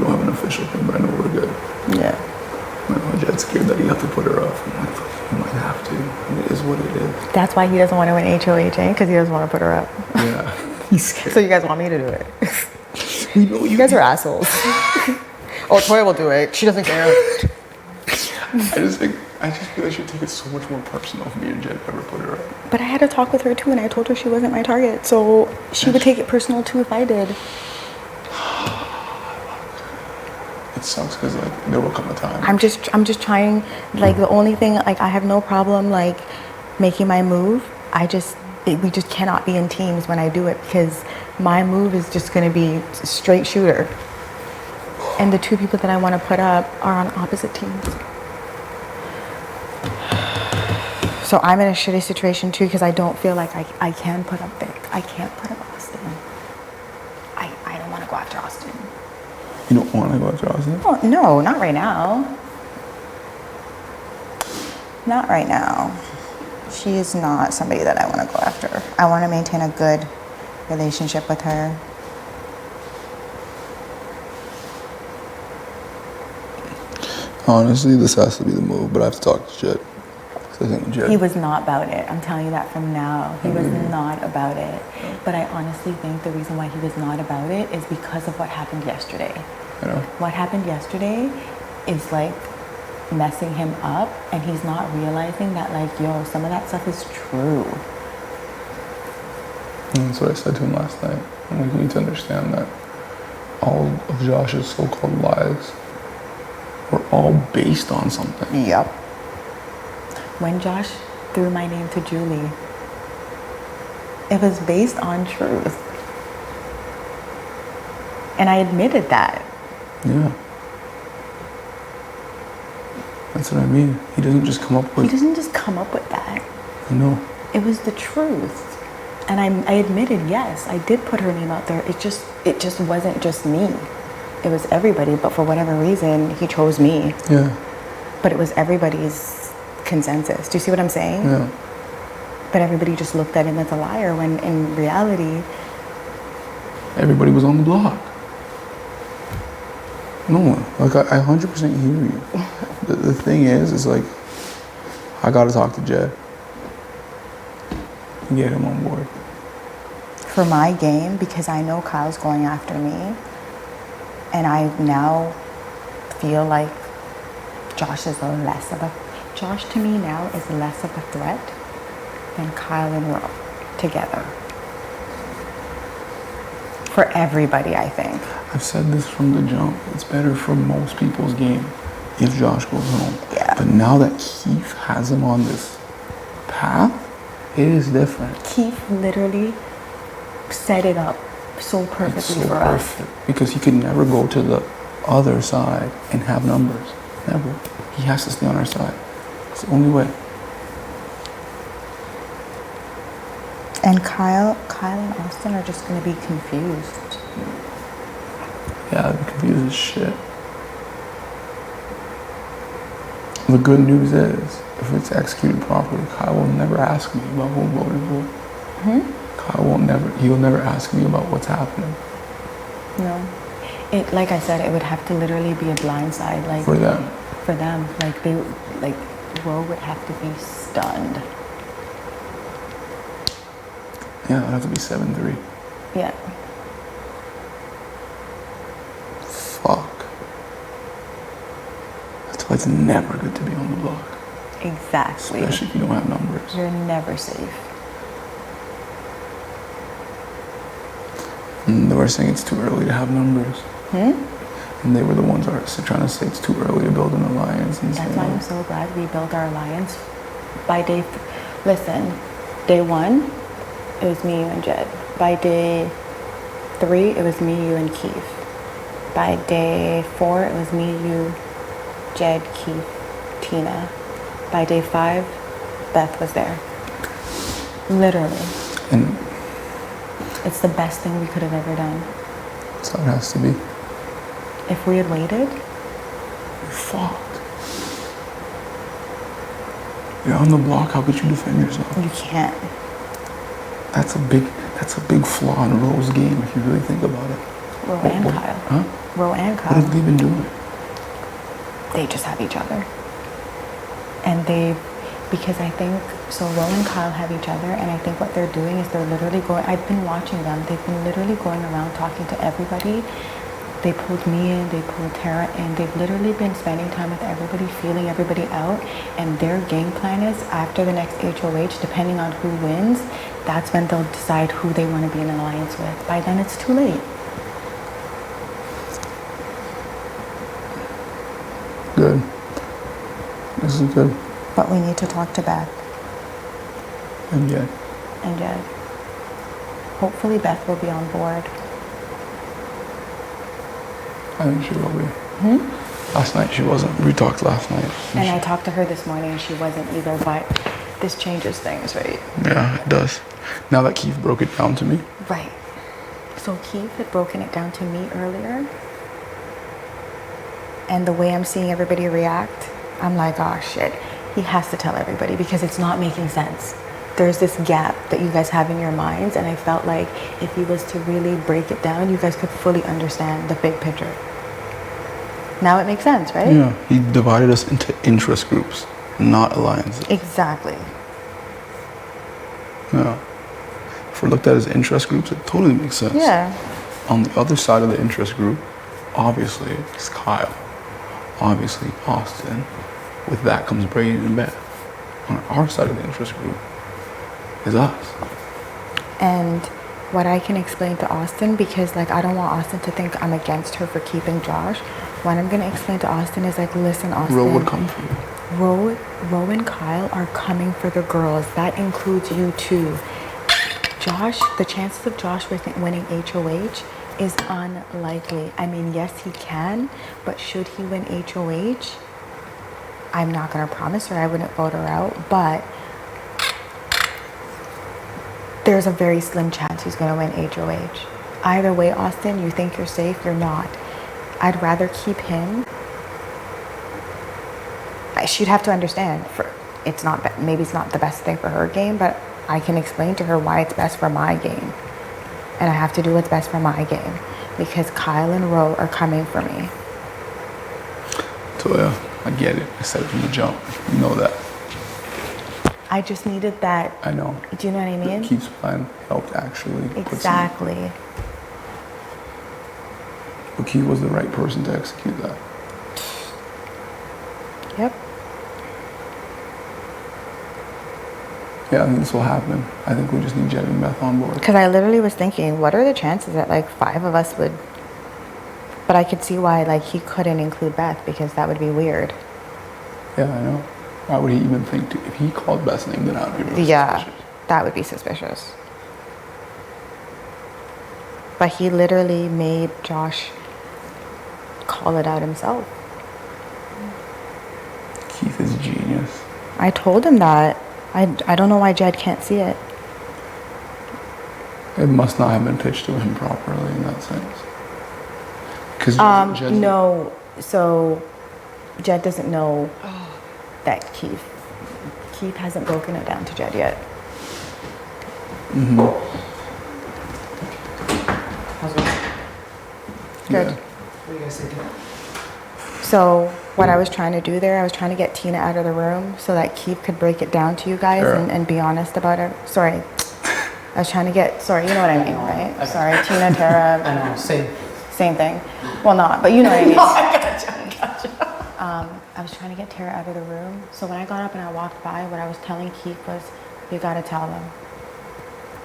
We don't have an official thing, but I know we're good. Yeah. I know Jed's scared that you have to put her up. I'm like, fuck, you might have to. It is what it is. That's why he doesn't want to win HOHA, because he doesn't want to put her up. Yeah. He's scared. So you guys want me to do it? We know You guys are assholes. Oh, Latoya will do it. She doesn't care. I just feel like she'd take it so much more personal if me and Jed ever put her up. But I had to talk with her too, and I told her she wasn't my target. So she would take it personal too if I did. It sucks because like there will come a time. I'm just trying. Like the only thing, like I have no problem like making my move. We just cannot be in teams when I do it, because my move is just going to be straight shooter. And the two people that I want to put up are on opposite teams. So I'm in a shitty situation too, because I don't feel like I can put up Vic. I can't put up Austin. I don't want to go after Austin. You don't want to go after Austin? Oh, no, not right now. Not right now. She is not somebody that I want to go after. I want to maintain a good relationship with her. Honestly, this has to be the move, but I have to talk to Jed. I think Jed. He was not about it. I'm telling you that from now. He was not about it. But I honestly think the reason why he was not about it is because of what happened yesterday. I know. What happened yesterday is like messing him up, and he's not realizing that like, yo, some of that stuff is true. And that's what I said to him last night. I'm like, you need to understand that all of Josh's so-called lies were all based on something. Yep. When Josh threw my name to Julie, it was based on truth. And I admitted that. Yeah. That's what I mean. He doesn't just come up with... He doesn't just come up with that. I know. It was the truth. And I admitted, yes, I did put her name out there. It just wasn't just me. It was everybody, but for whatever reason, he chose me. Yeah. But it was everybody's consensus. Do you see what I'm saying? Yeah. But everybody just looked at him as a liar, when in reality... Everybody was on the block. No, like I 100% hear you. The thing is like, I gotta talk to Jed and get him on board. For my game, because I know Kyle's going after me, and I now feel like Josh to me now is less of a threat than Kyle and Ro together. For everybody, I think. I've said this from the jump. It's better for most people's game if Josh goes home. Yeah. But now that Keith has him on this path, it is different. Keith literally set it up so perfectly for us. Because he could never go to the other side and have numbers. Never. He has to stay on our side. It's the only way. And Kyle and Austin are just going to be confused. Yeah, they're confused as shit. The good news is, if it's executed properly, Kyle will never ask me about who I'm voting for. Kyle he'll never ask me about what's happening. No. Like I said, it would have to literally be a blindside. Like, for them. For them. Ro would have to be stunned. Yeah, it'd have to be 7-3. Yeah. Fuck. That's why it's never good to be on the block. Exactly. Especially if you don't have numbers. You're never safe. And they were saying it's too early to have numbers. And they were the ones that are trying to say it's too early to build an alliance. And that's why I'm so glad we built our alliance by day... Listen, day 1, it was me, you, and Jed. By day 3, it was me, you, and Keith. By day 4, it was me, you, Jed, Keith, Tina. By day 5, Beth was there. Literally. And it's the best thing we could have ever done. That's how it has to be. If we had waited, you're fucked. You're on the block, how could you defend yourself? You can't. That's a big flaw in Ro's game if you really think about it. Ro and Kyle. Huh? Ro and What have Kyle. they been doing? They just have each other. And because I think, so Ro and Kyle have each other, and I think what they're doing is they're literally going, I've been watching them, they've been literally going around talking to everybody. They pulled me in, they pulled Tara in, they've literally been spending time with everybody, feeling everybody out, and their game plan is after the next HOH, depending on who wins, that's when they'll decide who they want to be in an alliance with. By then it's too late. Good. This is good. But we need to talk to Beth And yet, and Jed. Hopefully Beth will be on board. I think she will be. Last night she wasn't. We talked last night. And I talked to her this morning and she wasn't either, but this changes things, right? Yeah, it does. Now that Keith broke it down to me. Right. So Keith had broken it down to me earlier. And the way I'm seeing everybody react, I'm like, oh shit, he has to tell everybody because it's not making sense. There's this gap that you guys have in your minds, and I felt like if he was to really break it down, you guys could fully understand the big picture. Now it makes sense, right? Yeah, he divided us into interest groups, not alliances. Exactly. Yeah. If we're looked at as interest groups, it totally makes sense. Yeah. On the other side of the interest group, obviously, it's Kyle. Obviously, Austin. With that comes Brady and Beth. On our side of the interest group is us. And what I can explain to Austin, because like I don't want Austin to think I'm against her for keeping Josh. What I'm gonna explain to Austin is like, listen, Austin. Ro would come for you. Ro and Kyle are coming for the girls. That includes you too. Josh, the chances of Josh winning HOH is unlikely. I mean, yes, he can, but should he win HOH, I'm not gonna promise her I wouldn't vote her out, but there's a very slim chance he's gonna win HOH. Either way, Austin, you think you're safe, you're not. I'd rather keep him. She'd have to understand, maybe it's not the best thing for her game, but I can explain to her why it's best for my game. And I have to do what's best for my game because Kyle and Ro are coming for me. Toya, I get it. I said it from the jump. You know that. I just needed that. I know. Do you know what I mean? Keith's plan helped actually. Exactly. But Keith was the right person to execute that. Yep. Yeah, I think this will happen. I think we just need Jed and Beth on board. Because I literally was thinking, what are the chances that like 5 of us would... But I could see why like he couldn't include Beth because that would be weird. Yeah, I know. Why would he even think to... If he called Beth's name, then I would be really suspicious. That would be suspicious. But he literally made Josh call it out himself. Keith is a genius. I told him that. I don't know why Jed can't see it. It must not have been pitched to him properly in that sense. Because no, so Jed doesn't know that Keith hasn't broken it down to Jed yet. How's it? Good. Yeah. What do you guys think? So what I was trying to do there, I was trying to get Tina out of the room so that Keith could break it down to you guys Sure. and be honest about it. Sorry. I was trying to get, sorry, you know what I mean, right? Sorry, Tina, Tara. I know, same. Same thing. Well, not, but you know what I mean. I gotcha. I was trying to get Tara out of the room. So when I got up and I walked by, what I was telling Keith was, you gotta tell them.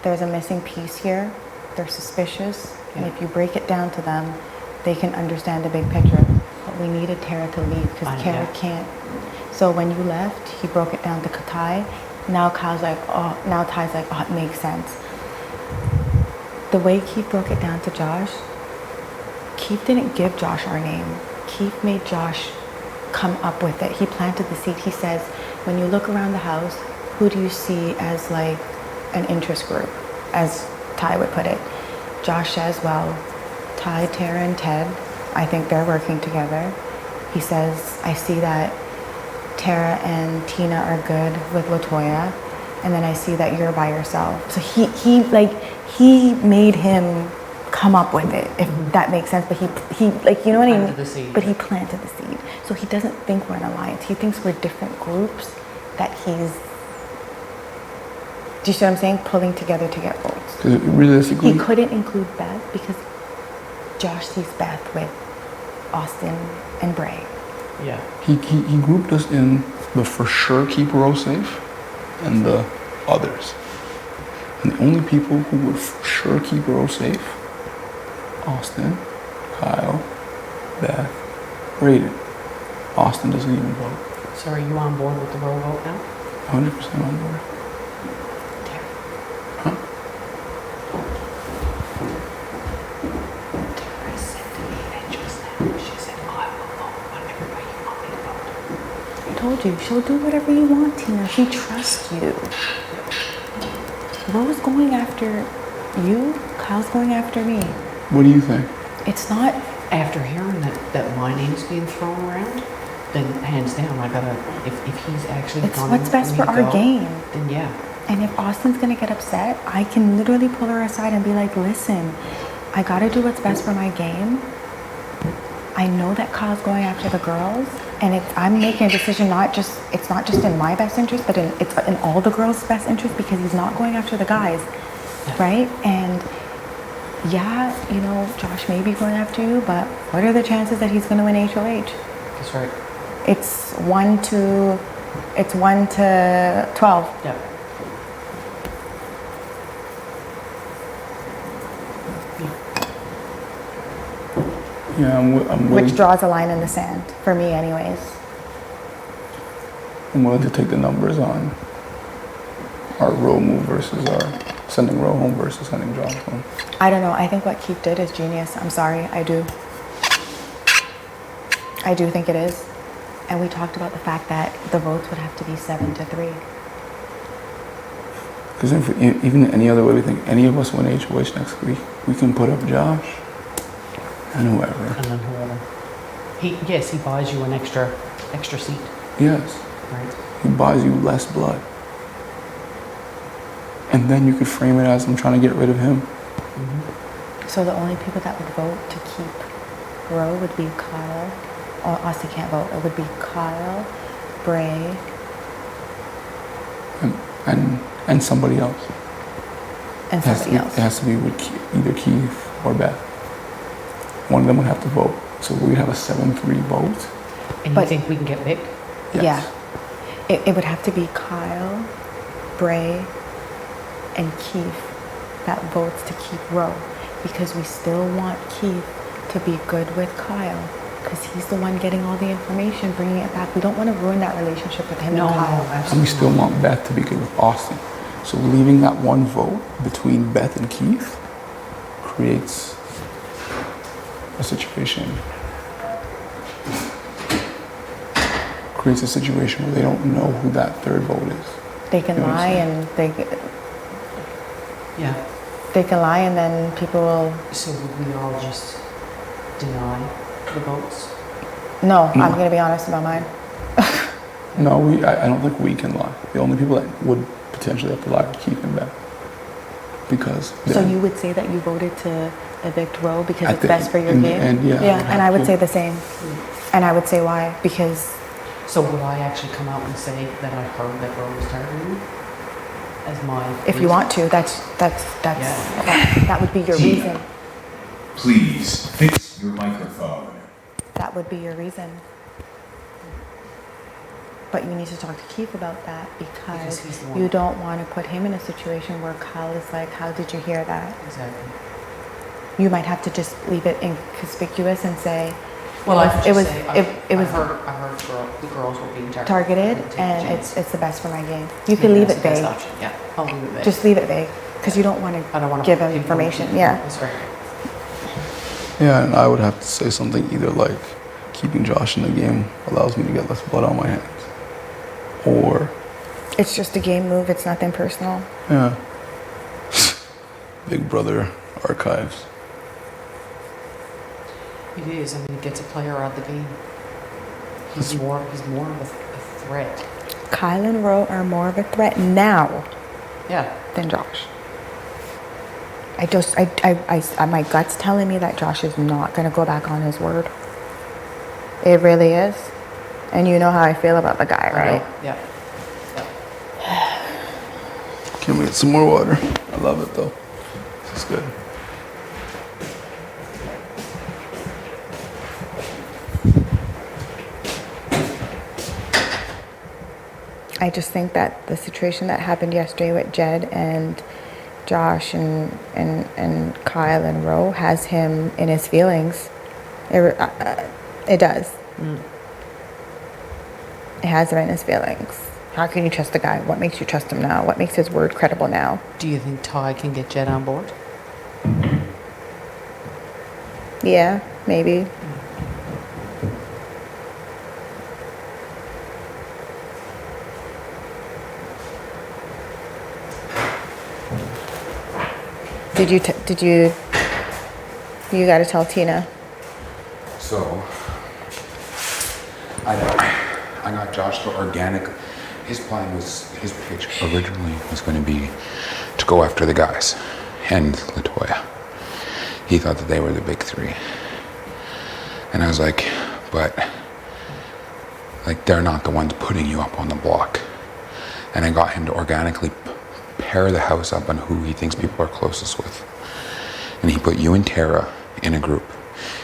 There's a missing piece here. They're suspicious. And if you break it down to them, they can understand the big picture. But we needed Tara to leave because Tara can't. So when you left, he broke it down to Ty. Now Ty's like, oh, it makes sense. The way Keith broke it down to Josh, Keith didn't give Josh our name. Keith made Josh come up with it. He planted the seed. He says, when you look around the house, who do you see as like an interest group, as Ty would put it? Josh says, well, Ty, Tara, and Ted, I think they're working together. He says, I see that Tara and Tina are good with Latoya, and then I see that you're by yourself. So he made him come up with it, if that makes sense. But he like, you know what I mean? Planted the seed. But he planted the seed. So he doesn't think we're an alliance. He thinks we're different groups that he's, do you see what I'm saying? Pulling together to get votes. Because realistically, He couldn't include Beth because Josh sees Beth with Austin and Bray. Yeah. he grouped us in the for sure keep Roe safe and the others. And the only people who would for sure keep Roe safe, Austin, Kyle, Beth, Brayden. Austin doesn't even vote. So are you on board with the roll vote now? 100% on board. Huh? Tara said to me that just now, she said, I will vote whatever way you want me to vote. I told you, she'll do whatever you want, Tina. She trusts you. Roe's going after you, Kyle's going after me. What do you think? It's not, After hearing that my name's being thrown around, then hands down, I gotta, if he's actually it's gonna what's best let for me our go, game. then yeah. And if Austin's gonna get upset, I can literally pull her aside and be like, listen, I gotta do what's best for my game. I know that Kyle's going after the girls, and I'm making a decision, it's not just in my best interest, but it's in all the girls' best interest, because he's not going after the guys, right? And yeah, you know, Josh may be going after you, but what are the chances that he's gonna win HOH? That's right. It's 1 to 12. Yeah. Yeah, I'm willing. Which draws a line in the sand, for me anyways. I'm willing to take the numbers on our Roe move versus our sending Roe home versus sending Josh home. I don't know, I think what Keith did is genius. I'm sorry, I do. I do think it is. And we talked about the fact that the votes would have to be 7-3. Because even any other way we think, any of us win HOH next week, we can put up Josh and whoever. And then whoever. Yes, he buys you an extra seat, Yes, right? he buys you less blood. And then you could frame it as I'm trying to get rid of him. So the only people that would vote to keep Roe would be Kyle. Oh, Austin can't vote. It would be Kyle, Bray, And somebody else. and somebody It else. has to be with either Keith or Beth. One of them would have to vote. So we'd have a 7-3 vote. And But- you think we can get Vic? Yes. Yeah. It would have to be Kyle, Bray, and Keith that votes to keep Roe, because we still want Keith to be good with Kyle, because he's the one getting all the information, bringing it back. We don't want to ruin that relationship with him No, and Kyle. no, And we absolutely. still want Beth to be good with Austin. So leaving that one vote between Beth and Keith creates a situation. Creates a situation where they don't know who that third vote is. They can You know what I'm lie, saying? and Yeah. they can lie, and then people will. So would we all just deny the votes? No, No. I'm gonna be honest about mine. No, I don't think we can lie. The only people that would potentially have to lie are Keith and Beth. Because So then you would say that you voted to evict Roe because at it's the- best for your in the game? end, yeah, I Yeah, would and have I would to. say the same. And I would say why? Because So would I actually come out and say that I heard that Roe was targeting me as my? if you want to, that would be your Tina. reason. Please fix your microphone. That would be your reason. But you need to talk to Keith about that, Because because he's the one. you don't want to put him in a situation where Kyle is like, how did you hear that? Exactly. You might have to just leave it inconspicuous and say, Well, I could it just was, say, it was I heard the girls were being targeted, Take and the chance. it's the best for my game. You can leave That's it the best vague. option. Yeah, I'll leave it vague. Just leave it vague, because you don't want I don't to want to give him information. Yeah. That's right. yeah, and I would have to say something either like keeping Josh in the game allows me to get less blood on my hands, or It's just a game move. It's nothing personal. yeah, Big Brother archives. It is. I mean, it gets a player out of the game. He's more of a threat. Kyle and Roe are more of a threat now Yeah. than Josh. My gut's telling me that Josh is not going to go back on his word. It really is. And you know how I feel about the guy, right? Yeah. Can we get some more water? I love it though. This is good. I just think that the situation that happened yesterday with Jed and Josh and Kyle and Ro has him in his feelings. It does. It has him in his feelings. How can you trust the guy? What makes you trust him now? What makes his word credible now? Do you think Ty can get Jed on board? Yeah, maybe. You got to tell Tina. So, I got Josh to organic. His plan was, his pitch originally was going to be to go after the guys and Latoya. He thought that they were the big three. And I was like, but, like, they're not the ones putting you up on the block. And I got him to organically pair the house up on who he thinks people are closest with. And he put you and Tara in a group.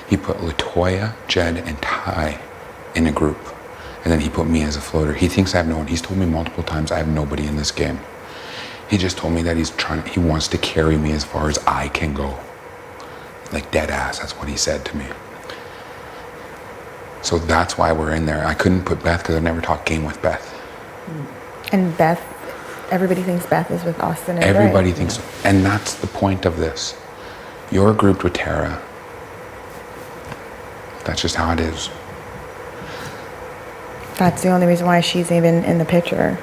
He put Latoya, Jed, and Ty in a group. And then he put me as a floater. He thinks I have no one. He's told me multiple times I have nobody in this game. He just told me that he wants to carry me as far as I can go. Like dead ass, that's what he said to me. So that's why we're in there. I couldn't put Beth because I've never talked game with Beth. And Beth, everybody thinks Beth is with Austin and Everybody Ray. thinks, and that's the point of this. You're grouped with Tara. That's just how it is. That's the only reason why she's even in the picture.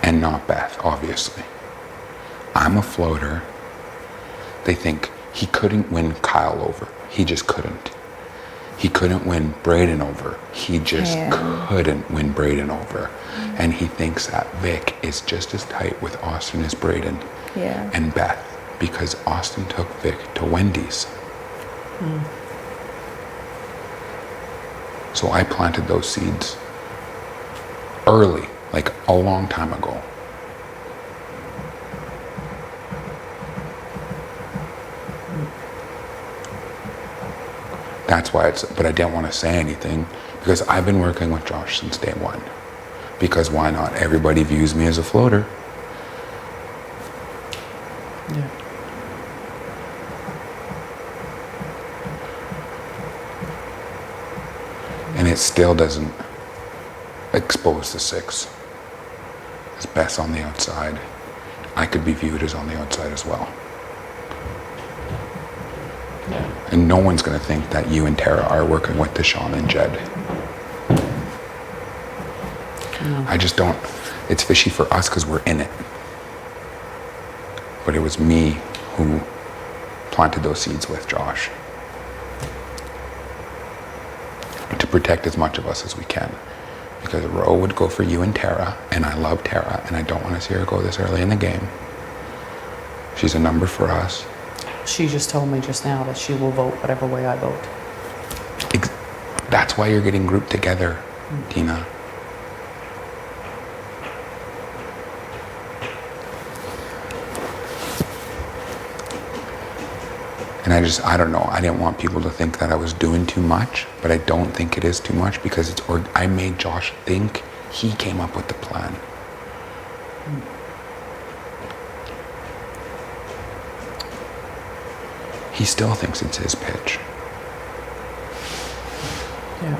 And not Beth, obviously. I'm a floater. They think he couldn't win Kyle over. He just couldn't. He couldn't win Braden over. He just couldn't win Braden over. And he thinks that Vic is just as tight with Austin as Braden and Beth, because Austin took Vic to Wendy's. So I planted those seeds early, like a long time ago. That's why but I didn't want to say anything because I've been working with Josh since day one. Because why not? Everybody views me as a floater. Yeah. And it still doesn't expose the six. It's Beth's on the outside. I could be viewed as on the outside as well. Yeah. And no one's going to think that you and Tara are working with Deshaun and Jed. No. I just don't. It's fishy for us because we're in it. But it was me who planted those seeds with Josh. To protect as much of us as we can. Because Ro would go for you and Tara, and I love Tara, and I don't want to see her go this early in the game. She's a number for us. She just told me just now that she will vote whatever way I vote. That's why you're getting grouped together, Tina. And I don't know, I didn't want people to think that I was doing too much, but I don't think it is too much because I made Josh think he came up with the plan. He still thinks it's his pitch. Yeah.